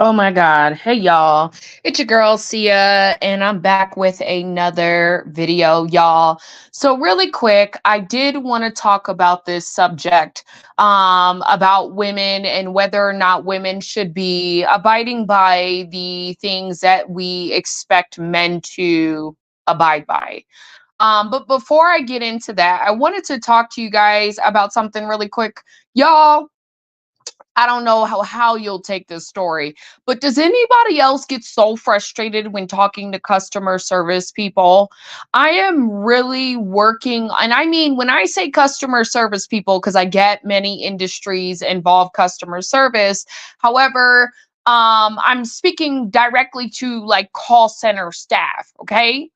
Oh my God. Hey y'all. It's your girl Sia and I'm back with another video, y'all. So really quick, I did want to talk about this subject about women and whether or not women should be abiding by the things that we expect men to abide by. But before I get into that, I wanted to talk to you guys about something really quick. Y'all, I don't know how you'll take this story, but does anybody else get so frustrated when talking to customer service people? I am really working, and I mean, when I say customer service people, because I get many industries involve customer service. However, I'm speaking directly to like call center staff, okay?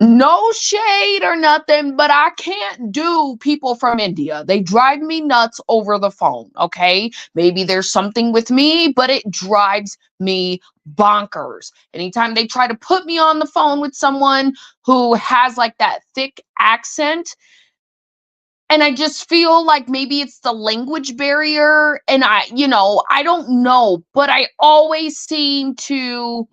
No shade or nothing, but I can't do people from India. They drive me nuts over the phone, okay? Maybe there's something with me, but it drives me bonkers. Anytime they try to put me on the phone with someone who has like that thick accent, and I just feel like maybe it's the language barrier, and I don't know, but I always seem to,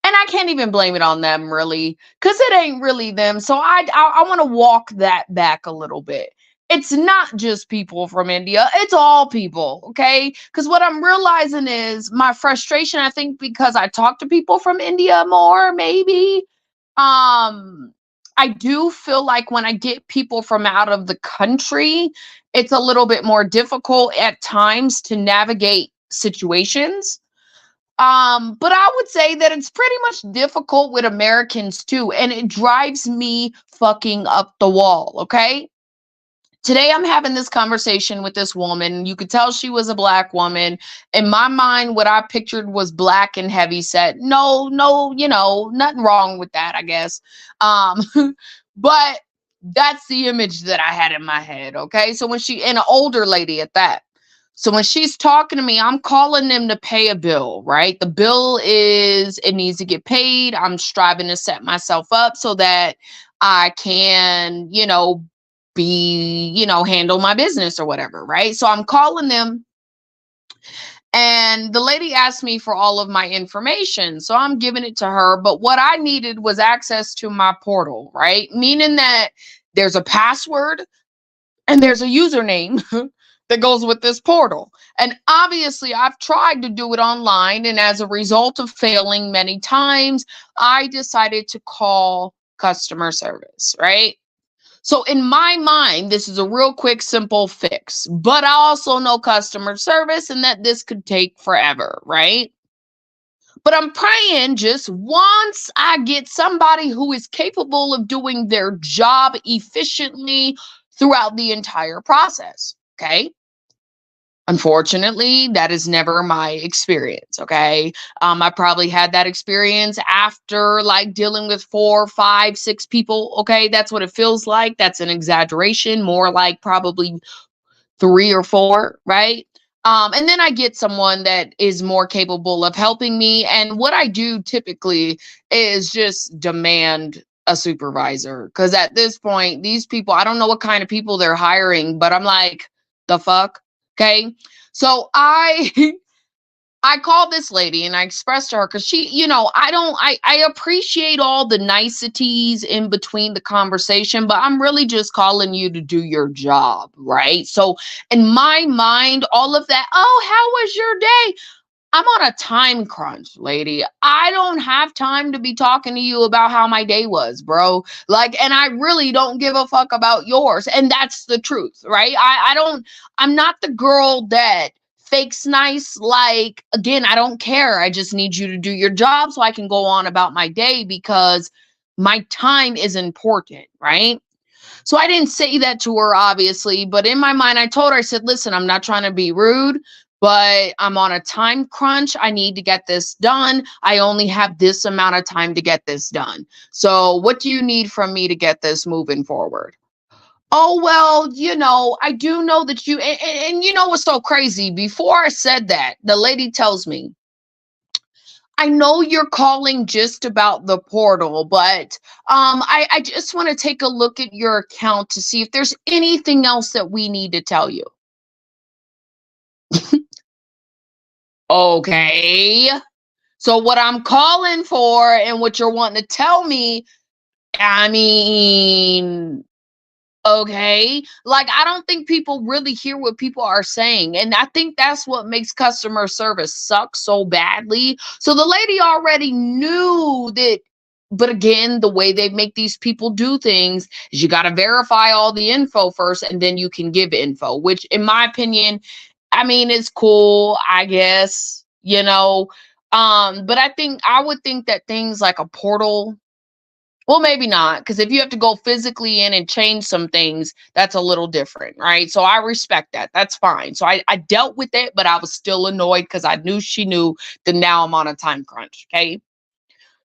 and I can't even blame it on them really, because it ain't really them. So I want to walk that back a little bit. It's not just people from India, it's all people, okay? Because what I'm realizing is my frustration, I think because I talk to people from India more, maybe. Um, I do feel like when I get people from out of the country, it's a little bit more difficult at times to navigate situations. But I would say that it's pretty much difficult with Americans too, and it drives me fucking up the wall, okay? Today I'm having this conversation with this woman. You could tell she was a black woman. In my mind, what I pictured was black and heavy set. No, no, nothing wrong with that, I guess. Um, but that's the image that I had in my head, okay? So when she, and an older lady at that. So when she's talking to me, I'm calling them to pay a bill, right? The bill is, it needs to get paid. I'm striving to set myself up so that I can, handle my business or whatever, right? So I'm calling them, and the lady asked me for all of my information. So I'm giving it to her. But what I needed was access to my portal, right? Meaning that there's a password and there's a username that goes with this portal. And obviously, I've tried to do it online. And as a result of failing many times, I decided to call customer service, right? So in my mind, this is a real quick, simple fix. But I also know customer service and that this could take forever, right? But I'm praying just once I get somebody who is capable of doing their job efficiently throughout the entire process. Okay. Unfortunately, that is never my experience. Okay. I probably had that experience after like dealing with 4, 5, 6 people. Okay. That's what it feels like. That's an exaggeration, more like probably 3 or 4, right? And then I get someone that is more capable of helping me. And what I do typically is just demand a supervisor. Because at this point, these people, I don't know what kind of people they're hiring, but I'm like, the fuck? Okay. So I called this lady and I expressed to her because she, I appreciate all the niceties in between the conversation, but I'm really just calling you to do your job, right? So in my mind, all of that, oh, how was your day? I'm on a time crunch, lady. I don't have time to be talking to you about how my day was, bro. Like, and I really don't give a fuck about yours. And that's the truth, right? I'm not the girl that fakes nice. Like, again, I don't care. I just need you to do your job so I can go on about my day because my time is important, right? So I didn't say that to her, obviously, but in my mind, I told her, I said, listen, I'm not trying to be rude, but I'm on a time crunch. I need to get this done. I only have this amount of time to get this done. So what do you need from me to get this moving forward? Oh, well, I do know that and you know what's so crazy? Before I said that, the lady tells me, I know you're calling just about the portal, but I just want to take a look at your account to see if there's anything else that we need to tell you. Okay. So what I'm calling for and what you're wanting to tell me, I mean, okay. Like, I don't think people really hear what people are saying. And I think that's what makes customer service suck so badly. So the lady already knew that. But again, the way they make these people do things is you got to verify all the info first and then you can give info, which, in my opinion, I mean, it's cool, I guess, you know. But I would think that things like a portal, well, maybe not, because if you have to go physically in and change some things, that's a little different, right? So I respect that. That's fine. So I dealt with it, but I was still annoyed because I knew she knew that now I'm on a time crunch. Okay.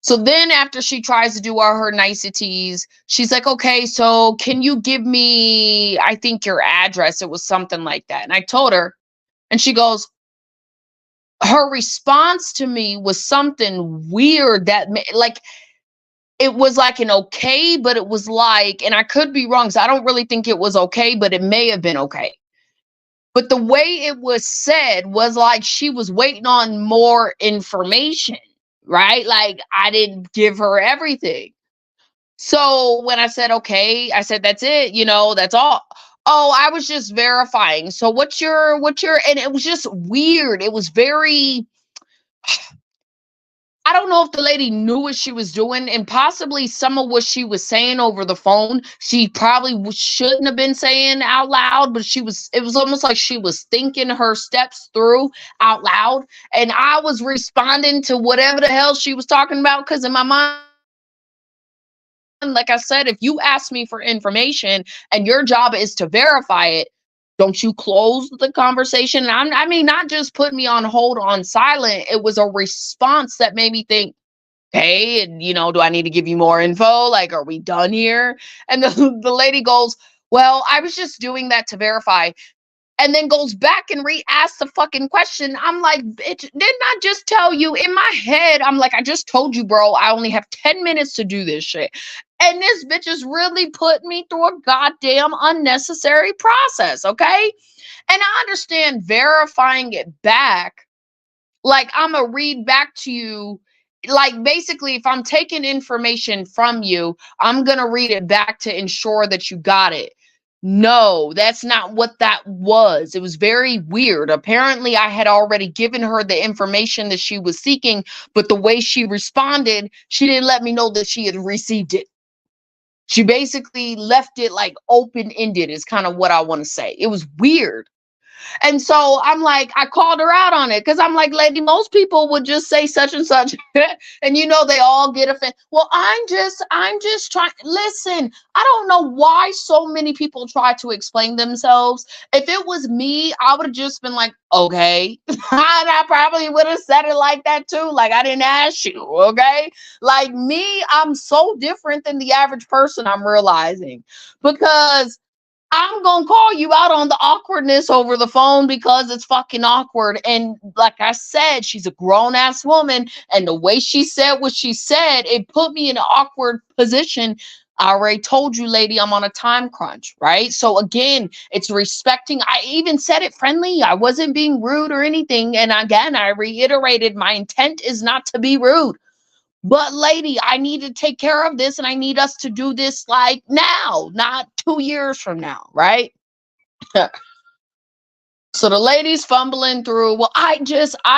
So then after she tries to do all her niceties, she's like, okay, so can you give me, I think, your address? It was something like that. And I told her, and she goes, her response to me was something weird that like it was like an okay, but it was like, and I could be wrong, so I don't really think it was okay, but it may have been okay. But the way it was said was like she was waiting on more information, right? Like I didn't give her everything. So when I said okay, I said that's it, that's all. Oh, I was just verifying. So what's your and it was just weird. It was very, I don't know if the lady knew what she was doing, and possibly some of what she was saying over the phone, she probably shouldn't have been saying out loud, but it was almost like she was thinking her steps through out loud. And I was responding to whatever the hell she was talking about because in my mind, like I said, if you ask me for information and your job is to verify it, don't you close the conversation? And I mean, not just put me on hold on silent. It was a response that made me think, hey, and do I need to give you more info? Like, are we done here? And the lady goes, well, I was just doing that to verify. And then goes back and re-asks the fucking question. I'm like, bitch, didn't I just tell you? In my head, I'm like, I just told you, bro, I only have 10 minutes to do this shit. And this bitch is really put me through a goddamn unnecessary process, okay? And I understand verifying it back, like I'm gonna read back to you, like basically if I'm taking information from you, I'm gonna read it back to ensure that you got it. No, that's not what that was. It was very weird. Apparently I had already given her the information that she was seeking, but the way she responded, she didn't let me know that she had received it. She basically left it like open ended is kind of what I want to say. It was weird. And so I'm like, I called her out on it because I'm like, lady, most people would just say such and such. And they all get offended. Well, I'm just trying. Listen, I don't know why so many people try to explain themselves. If it was me, I would have just been like, okay. And I probably would have said it like that too. Like, I didn't ask you. Okay. Like me, I'm so different than the average person, I'm realizing, because I'm gonna call you out on the awkwardness over the phone because it's fucking awkward. And like I said, she's a grown ass woman, and the way she said what she said, it put me in an awkward position. I already told you, lady, I'm on a time crunch, right? So again, it's respecting. I even said it friendly. I wasn't being rude or anything. And again, I reiterated my intent is not to be rude. But lady, I need to take care of this and I need us to do this like now, not 2 years from now, right? So the lady's fumbling through. Well, I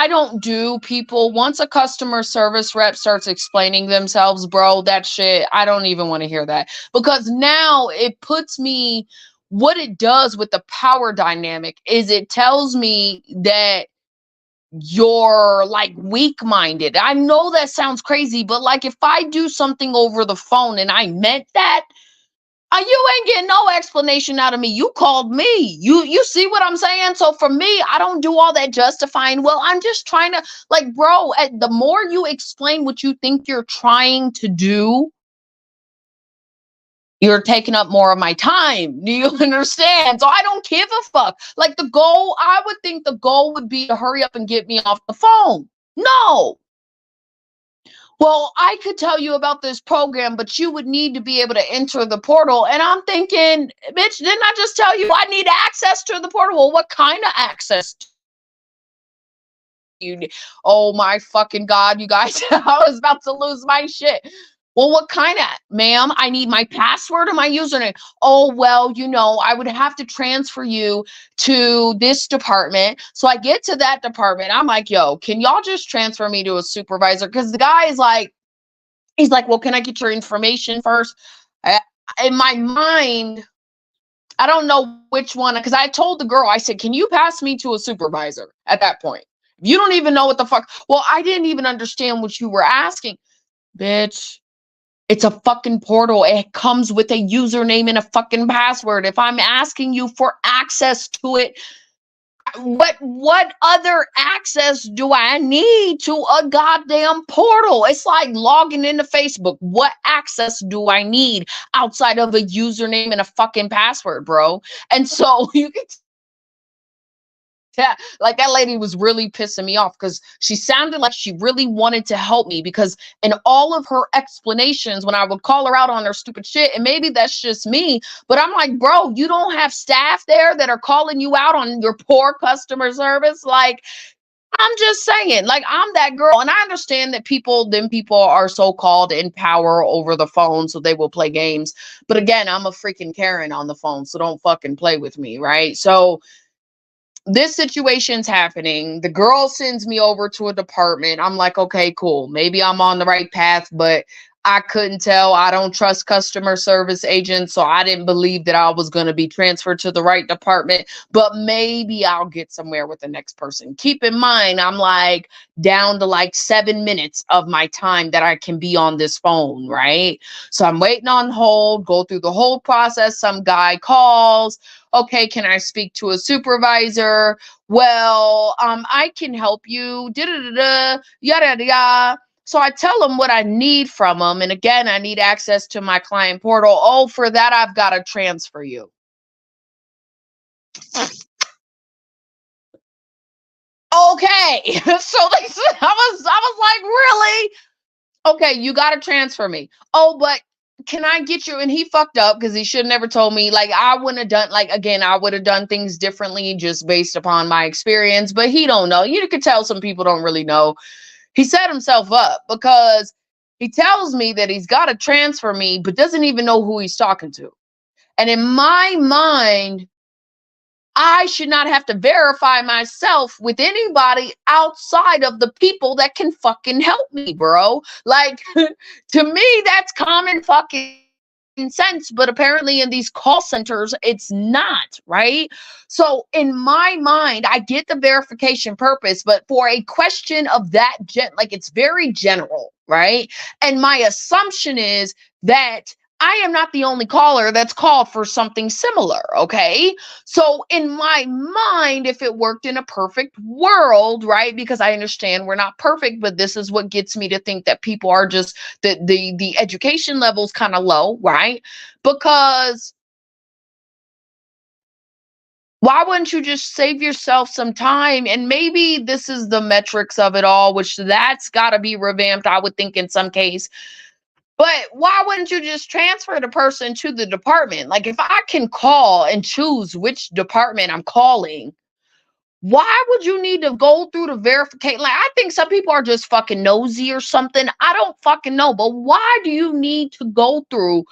don't do people. Once a customer service rep starts explaining themselves, bro, that shit, I don't even want to hear that because now it puts me, what it does with the power dynamic is it tells me that you're like weak minded. I know that sounds crazy, but like if I do something over the phone and I meant that, you ain't getting no explanation out of me. You called me. You see what I'm saying? So for me, I don't do all that justifying. Well, I'm just trying to, like, bro, the more you explain what you think you're trying to do, you're taking up more of my time. Do you understand? So I don't give a fuck. Like the goal, I would think the goal would be to hurry up and get me off the phone. No. Well, I could tell you about this program, but you would need to be able to enter the portal. And I'm thinking, bitch, didn't I just tell you I need access to the portal? Well, what kind of access Oh my fucking God, you guys. I was about to lose my shit. Well, what kind of, ma'am? I need my password or my username. Oh, well, I would have to transfer you to this department. So I get to that department. I'm like, yo, can y'all just transfer me to a supervisor? Because the guy is like, he's like, well, can I get your information first? In my mind, I don't know which one, because I told the girl, I said, can you pass me to a supervisor at that point? You don't even know what the fuck. Well, I didn't even understand what you were asking. Bitch, it's a fucking portal. It comes with a username and a fucking password. If I'm asking you for access to it, what other access do I need to a goddamn portal? It's like logging into Facebook. What access do I need outside of a username and a fucking password, bro? And so you can yeah, like that lady was really pissing me off because she sounded like she really wanted to help me, because in all of her explanations, when I would call her out on her stupid shit, and maybe that's just me, but I'm like, bro, you don't have staff there that are calling you out on your poor customer service? Like, I'm just saying, like, I'm that girl. And I understand that people are so called in power over the phone, so they will play games. But again, I'm a freaking Karen on the phone, so don't fucking play with me, right? So this situation's happening. The girl sends me over to a department. I'm like, okay, cool. Maybe I'm on the right path, but I couldn't tell. I don't trust customer service agents, so I didn't believe that I was going to be transferred to the right department, but maybe I'll get somewhere with the next person. Keep in mind, I'm like down to like 7 minutes of my time that I can be on this phone, right? So I'm waiting on hold, go through the whole process. Some guy calls. Okay, can I speak to a supervisor? Well, I can help you. Da da da da. Yada yada yada. So I tell them what I need from them, and again, I need access to my client portal. Oh, for that, I've got to transfer you. Okay, so they said, I was like, really? Okay, you got to transfer me. Oh, but can I get you? And he fucked up because he should never told me. Like, I wouldn't have done, like, again, I would have done things differently just based upon my experience, but he don't know. You could tell some people don't really know. He set himself up because he tells me that he's got to transfer me, but doesn't even know who he's talking to. And in my mind, I should not have to verify myself with anybody outside of the people that can fucking help me, bro. Like, to me, that's common fucking sense, but apparently in these call centers, it's not, right? So, in my mind, I get the verification purpose, but for a question of that, like, it's very general, right? And my assumption is that I am not the only caller that's called for something similar, okay? So in my mind, if it worked in a perfect world, right? Because I understand we're not perfect, but this is what gets me to think that people are just the education level's kind of low, right? Because why wouldn't you just save yourself some time? And maybe this is the metrics of it all, which that's got to be revamped, I would think, in some case. But why wouldn't you just transfer the person to the department? Like, if I can call and choose which department I'm calling, why would you need to go through the verification? Like, I think some people are just fucking nosy or something. I don't fucking know. But why do you need to go through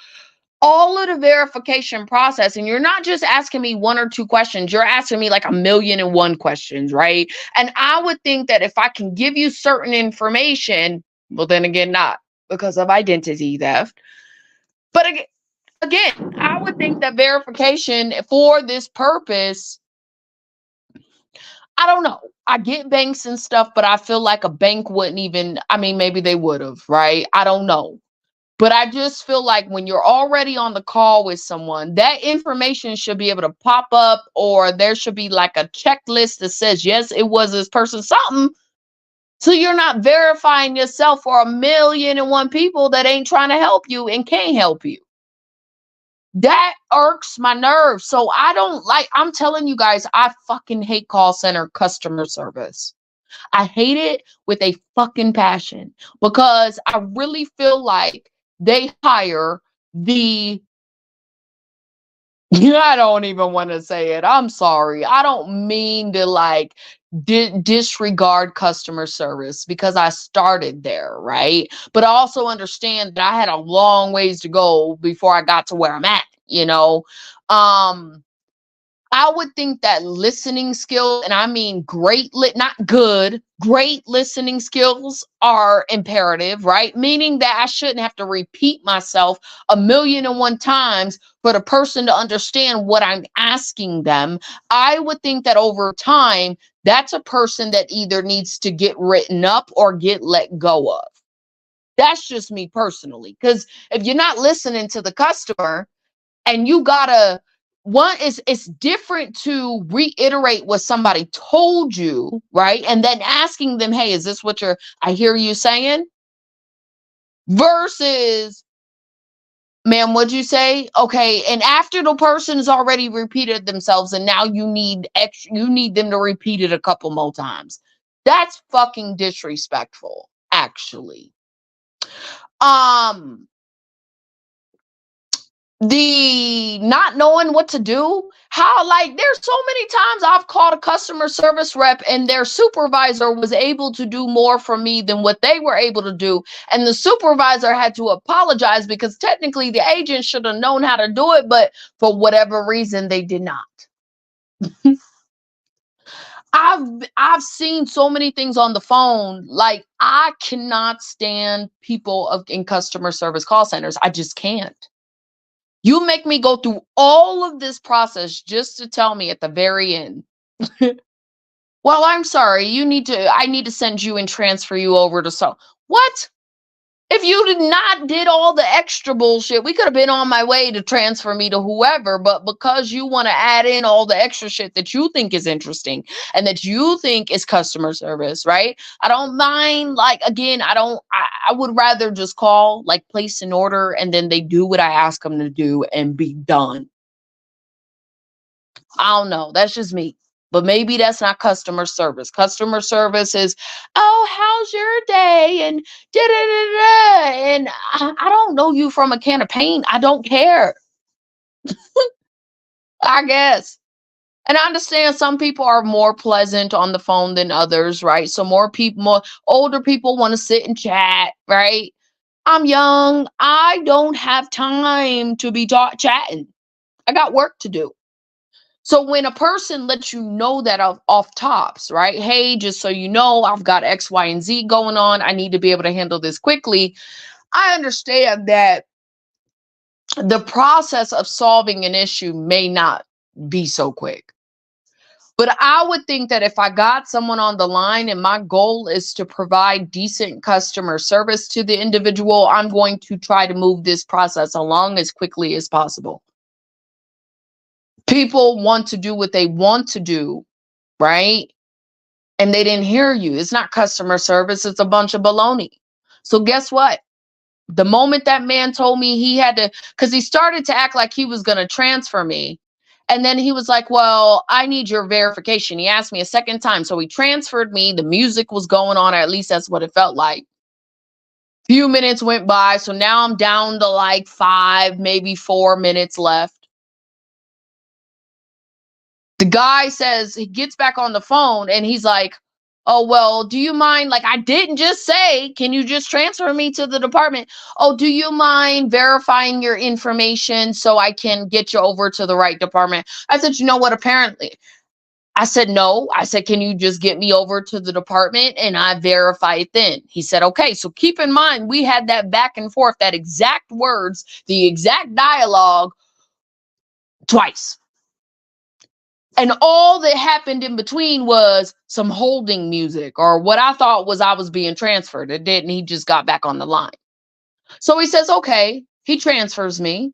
all of the verification process? And you're not just asking me one or two questions, you're asking me like 1,000,001 questions, right? And I would think that if I can give you certain information, well, then again, not because of identity theft. But again, I would think that verification for this purpose, I don't know. I get banks and stuff, but I feel like a bank wouldn't even, I mean, maybe they would have, right? I don't know. But I just feel like when you're already on the call with someone, that information should be able to pop up, or there should be like a checklist that says, yes, it was this person, something. So you're not verifying yourself for 1,000,001 people that ain't trying to help you and can't help you. That irks my nerves. So I don't like, I'm telling you guys, I fucking hate call center customer service. I hate it with a fucking passion, because I really feel like they hire the I don't even want to say it. I'm sorry. I don't mean to like disregard customer service because I started there, right? But I also understand that I had a long ways to go before I got to where I'm at, you know? Um, I would think that listening skills, and I mean not good, great listening skills are imperative, right? Meaning that I shouldn't have to repeat myself a million and one times for the person to understand what I'm asking them. I would think that over time, that's a person that either needs to get written up or get let go of. That's just me personally. Because if you're not listening to the customer, and you gotta one is it's different to reiterate what somebody told you, right? And then asking them, hey, is this what I hear you saying? Versus, ma'am, what'd you say? Okay. And after the person's already repeated themselves and now you need them to repeat it a couple more times. That's fucking disrespectful, actually. Um the not knowing what to do, how, like, there's so many times I've called a customer service rep and their supervisor was able to do more for me than what they were able to do, and the supervisor had to apologize because technically the agent should have known how to do it, but for whatever reason they did not. I've seen so many things on the phone. Like, I cannot stand people in customer service call centers. I just can't. You make me go through all of this process just to tell me at the very end, well, I'm sorry, I need to send you and transfer you over to what? If you did not did all the extra bullshit, we could have been on my way to transfer me to whoever, but because you want to add in all the extra shit that you think is interesting and that you think is customer service, right? I don't mind, like, again, I would rather just call, like, place an order, and then they do what I ask them to do and be done. I don't know. That's just me. But maybe that's not customer service. Customer service is, oh, how's your day? And da da da da. And I don't know you from a can of paint. I don't care. I guess. And I understand some people are more pleasant on the phone than others, right? So more older people want to sit and chat, right? I'm young. I don't have time to be chatting. I got work to do. So when a person lets you know that off tops, right? Hey, just so you know, I've got X, Y, and Z going on. I need to be able to handle this quickly. I understand that the process of solving an issue may not be so quick. But I would think that if I got someone on the line and my goal is to provide decent customer service to the individual, I'm going to try to move this process along as quickly as possible. People want to do what they want to do, right? And they didn't hear you. It's not customer service, it's a bunch of baloney. So guess what? The moment that man told me he had to, because he started to act like he was going to transfer me. And then he was like, well, I need your verification. He asked me a second time. So he transferred me. The music was going on, or at least that's what it felt like. Few minutes went by. So now I'm down to like 5, maybe 4 minutes left. The guy says, he gets back on the phone and he's like, oh, well, do you mind? Like, I didn't just say, can you just transfer me to the department? Oh, do you mind verifying your information so I can get you over to the right department? I said, you know what? Apparently, I said, no. I said, can you just get me over to the department and I verify it then? He said, okay. So keep in mind, we had that back and forth, that exact words, the exact dialogue twice. And all that happened in between was some holding music, or what I thought was I was being transferred. It didn't. He just got back on the line. So he says, okay, he transfers me,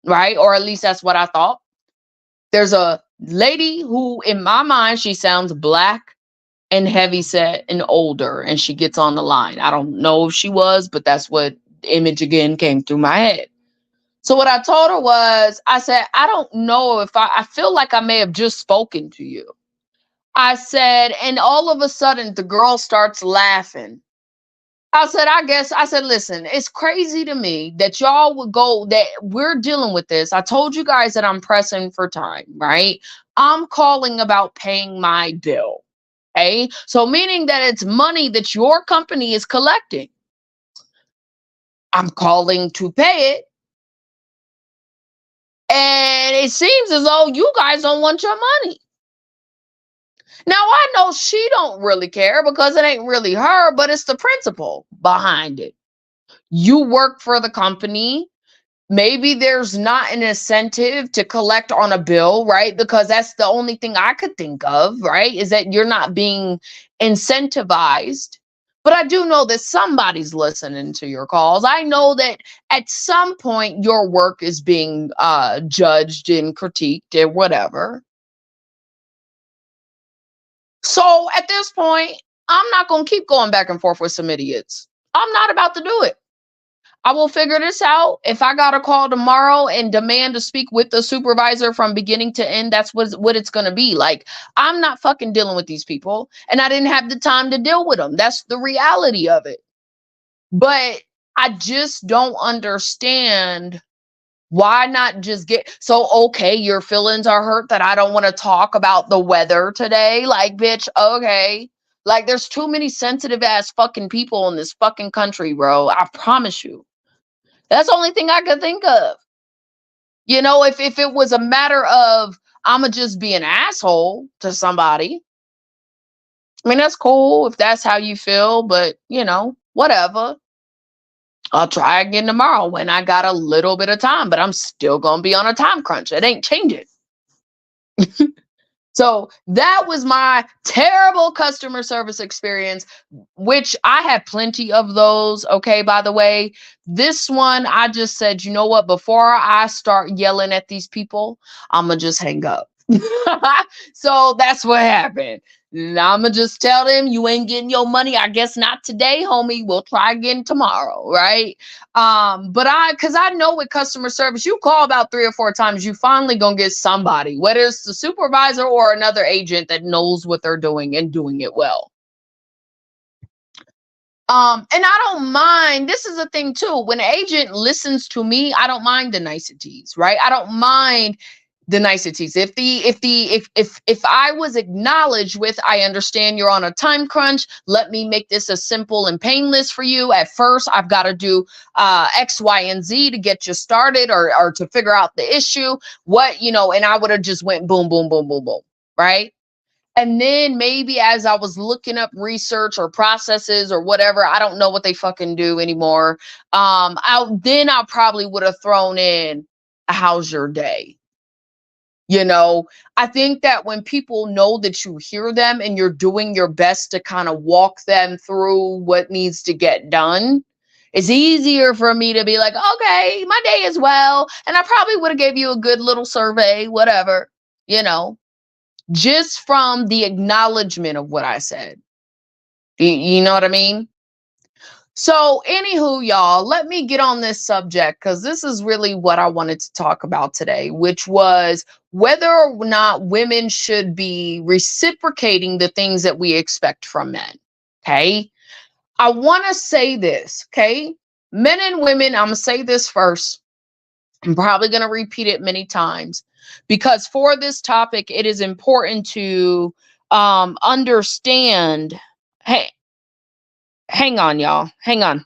right? Or at least that's what I thought. There's a lady who, in my mind, she sounds black and heavy set and older, and she gets on the line. I don't know if she was, but that's what image again came through my head. So what I told her was, I said, I don't know if I feel like I may have just spoken to you. I said, and all of a sudden the girl starts laughing. I said, listen, it's crazy to me that y'all would go, that we're dealing with this. I told you guys that I'm pressing for time, right? I'm calling about paying my bill. Okay. So, meaning that it's money that your company is collecting. I'm calling to pay it. And it seems as though you guys don't want your money. Now I know she don't really care because it ain't really her, but it's the principle behind it. You work for the company. Maybe there's not an incentive to collect on a bill, right? Because that's the only thing I could think of, right? Is that you're not being incentivized. But I do know that somebody's listening to your calls. I know that at some point your work is being judged and critiqued or whatever. So at this point, I'm not going to keep going back and forth with some idiots. I'm not about to do it. I will figure this out. If I got a call tomorrow and demand to speak with the supervisor from beginning to end, that's what it's going to be. Like, I'm not fucking dealing with these people. And I didn't have the time to deal with them. That's the reality of it. But I just don't understand why not just get so okay, your feelings are hurt that I don't want to talk about the weather today. Like, bitch, okay. Like, there's too many sensitive ass fucking people in this fucking country, bro. I promise you. That's the only thing I could think of. You know, if it was a matter of I'ma just be an asshole to somebody, I mean that's cool if that's how you feel, but you know, whatever. I'll try again tomorrow when I got a little bit of time, but I'm still gonna be on a time crunch. It ain't changing. So that was my terrible customer service experience, which I had plenty of those. Okay, by the way, this one, I just said, you know what? Before I start yelling at these people, I'm going to just hang up. So that's what happened. I'm going to just tell them you ain't getting your money. I guess not today, homie. We'll try again tomorrow. Right. But cause I know with customer service, you call about 3 or 4 times, you finally gonna get somebody, whether it's the supervisor or another agent that knows what they're doing and doing it well. And I don't mind. This is a thing too. When an agent listens to me, I don't mind the niceties, right? I don't mind the niceties. If I was acknowledged with, I understand you're on a time crunch. Let me make this as simple and painless for you. At first, I've got to do X, Y, and Z to get you started or to figure out the issue. What, you know, and I would have just went boom, boom, boom, boom, boom, right? And then maybe as I was looking up research or processes or whatever, I don't know what they fucking do anymore. I probably would have thrown in a how's your day? You know, I think that when people know that you hear them and you're doing your best to kind of walk them through what needs to get done, it's easier for me to be like, okay, my day is well. And I probably would have gave you a good little survey, whatever, you know, just from the acknowledgement of what I said. You know what I mean? So, anywho, y'all, let me get on this subject because this is really what I wanted to talk about today, which was whether or not women should be reciprocating the things that we expect from men. Okay. I want to say this. Okay. Men and women, I'm going to say this first. I'm probably going to repeat it many times because for this topic, it is important to understand. Hey, hang on, y'all. Hang on.